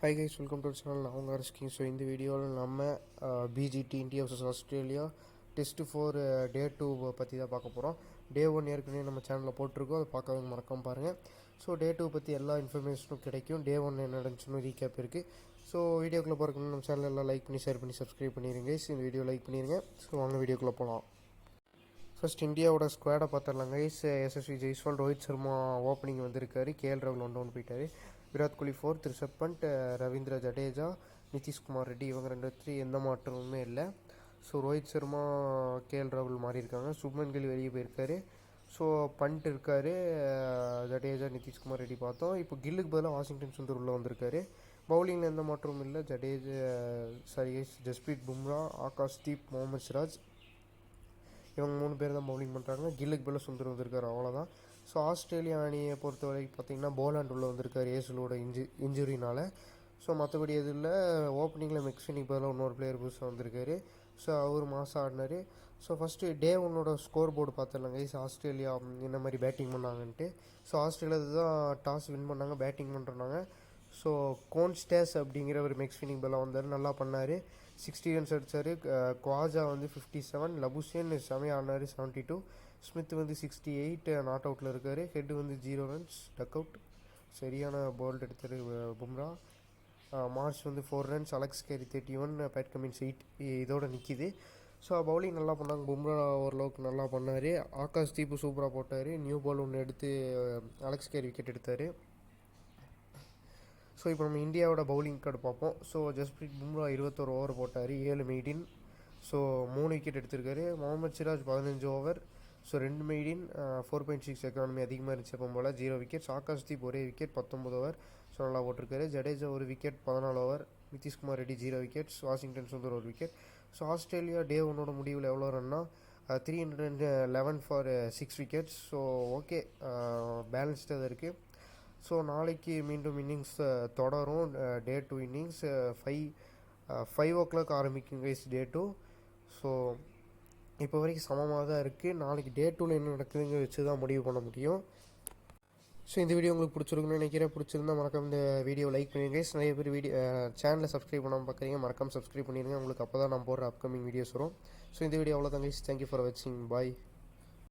Hi guys, welcome to channel. நான் உங்கள் ஹர்ஷ்கிங். So இந்த வீடியோவில் நம்ம PGT India vs Australia test 4 டே 2 பற்றி தான் பார்க்க போகிறோம். டே 1 ஏற்கனவே நம்ம சேனலில் போட்டிருக்கோம், அதை பார்க்காதவங்க மறக்காம பாருங்கள். ஸோ டே 2 பற்றி எல்லா இன்ஃபர்மேஷனும் கிடைக்கும். டே 1 என்ன நடந்துச்சுன்னு ரீகேப் இருக்குது. ஸோ வீடியோக்குள்ளே பார்க்கணும் நம்ம சேனல் எல்லாம் லைக் பண்ணி ஷேர் பண்ணி சப்ஸ்கிரைப் பண்ணிடுங்க. இந்த வீடியோ லைக் பண்ணிடுங்க. ஸோ வாங்க வீடியோக்குள்ளே போகலாம். ஃபர்ஸ்ட் இந்தியாவோட ஸ்குவாடை பார்த்துடலாம் கைஸ். எஸ்எஸ்வி ஜெய்ஸ்வால், ரோஹித் சர்மா ஓப்பனிங் வந்திருக்காரு. கேஎல் ராகுல் 1 டவுன் போயிட்டார். விராட் கோலி 4th, ரிஷப் பண்ட், ரவீந்திர ஜடேஜா, நிதிஷ்குமார் ரெட்டி, இவங்க 2 எந்த மாற்றமுமே இல்லை. ஸோ ரோஹித் சர்மா, கேஎல் ராகுல் மாறி இருக்காங்க. சுப்மன் கில் வெளியே போயிருக்காரு. ஸோ பண்ட் இருக்கார். ஜடேஜா, நிதிஷ்குமார் ரெட்டி பார்த்தோம். இப்போ கில்லுக்கு பதிலாக வாஷிங்டன் சுந்தர் உள்ளே வந்திருக்காரு. பவுலிங்கில் எந்த மாற்றமும் இல்லை. ஜஸ்பிரீத் பும்ரா, ஆகாஷ்தீப், முகமது சிராஜ் இவங்க 3 பேர் தான் பவுலிங் பண்ணுறாங்க. கில்லுக்கு பதிலாக சுந்தர் வந்திருக்காரு, அவ்வளோதான். ஸோ ஆஸ்திரேலியா அணியை பொறுத்த வரைக்கும் பார்த்திங்கன்னா போலாண்ட் உள்ளே வந்திருக்காரு ஏசுலோட இன்ஜுரினால். ஸோ மற்றபடி எது இல்லை. ஓப்பனிங்கில் மெக்ஸ்வினிக்கு பதிலாக இன்னொரு பிளேயர் புதுசாக வந்திருக்காரு. ஸோ அவர் மாதம் ஆடினார். So first day 1 score board பார்த்துடலாம் கைஸ். ஆஸ்திரேலியா என்ன மாதிரி பேட்டிங் பண்ணாங்கன்ட்டு. ஸோ ஆஸ்திரேலியா தான் டாஸ் வின் பண்ணாங்க, பேட்டிங் பண்ணுறாங்க. ஸோ கோன்ஸ்டேஸ் அப்படிங்கிற ஒரு மெக்ஸ்வினிக் பதிலாக வந்தார், நல்லா பண்ணார். 60 ரன்ஸ் அடித்தார். குவாஜா 57, லபுசேன் செமையாக ஆடினார் 72, ஸ்மித் 68 நாட் அவுட்டில் இருக்கார். Head 0 runs duck out. சரியான போல்ட் எடுத்தார் Bumrah. Marsh 4 runs, Alex Carey 31, Pat Cummins 8. இதோட நிற்கிது. ஸோ பவுலிங் நல்லா பண்ணாங்க. பும்ரா ஓரளவுக்கு நல்லா பண்ணார். ஆகாஷ் தீப்பு சூப்பராக போட்டார். நியூ பால் ஒன்று எடுத்து அலெக்ஸ் கேரி விக்கெட் எடுத்தார். ஸோ இப்போ நம்ம இந்தியாவோட பவுலிங் கார்டு பார்ப்போம். ஸோ ஜஸ்பிரீத் பும்ரா 21 ஓவர் போட்டார், 7 மெய்டின். ஸோ 3 விக்கெட் எடுத்திருக்காரு. Mohammed Siraj 15 over. So 2 maiden, 4.6 economy அதிகமாக இருந்துச்சு எப்போ போல், 0 விக்கெட். ஆகாஷ்தீப் ஒரே விக்கெட், 19 ஓவர். ஸோ நல்லா போட்டிருக்காரு. Jadeja 1 wicket, 14 over. Nitish Kumar Reddy 0 wickets. Washington Sundar 1 wicket. So Australia டே 1 முடிவில் எவ்வளோ ரன்னா 311 ஃபார் 6 விக்கெட்ஸ். ஸோ ஓகே, பேலன்ஸ்டாக இருக்குது. ஸோ நாளைக்கு மீண்டும் இன்னிங்ஸ் தொடரும். டே 2 இன்னிங்ஸ் 5 o'clock ஆரம்பிக்கும் கைஸ் டே 2. ஸோ இப்போ வரைக்கும் சமமாக தான் இருக்குது. நாளைக்கு டே 2ல் என்ன நடக்குதுங்க வச்சு தான் முடிவு பண்ண முடியும். ஸோ இந்த வீடியோ உங்களுக்கு பிடிச்சிருக்குன்னு நினைக்கிறேன். பிடிச்சிருந்தா மறக்காம இந்த வீடியோ லைக் பண்ணிடுங்க கைஸ். நிறைய பேர் சேனலை சப்ஸ்கிரைப் பண்ணாமல் பார்க்குறீங்க, மறக்காம சப்ஸ்கிரைப் பண்ணிடுங்க. உங்களுக்கு அப்போ தான் நான் போடுற அப்கமிங் வீடியோஸ் வரும். ஸோ இந்த வீடியோ அவ்வளோதான் கைஸ். தேங்க்யூ ஃபார் வாட்சிங். பாய்.